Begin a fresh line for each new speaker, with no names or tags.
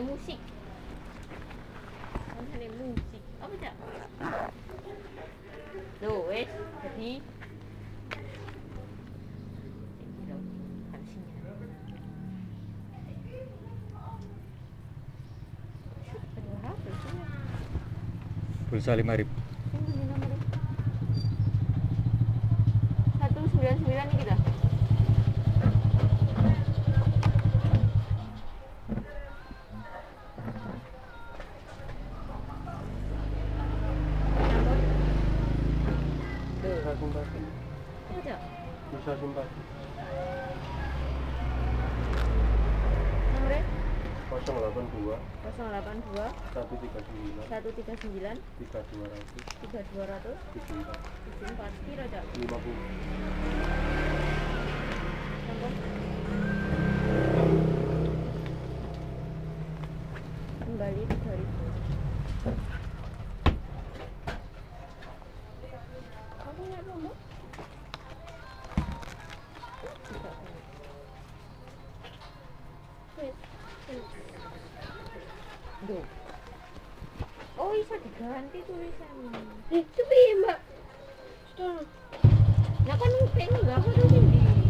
musik. Ada musik. Apa cak? Loh, wes jadi
pulsa 5.000.
199 nih kita.
Bisa simpati.
Aja.
Bisa simpati.
Nomornya
082
082
139
139
3200
3200
74
74 kira cak
50.
Nomor kembali 3000. Kamu nggak mau? Duh. Oh, bisa diganti tulisannya.
Itu piye, Mbak? Sudah.
Nah kan pengen nggak apa tuh sih?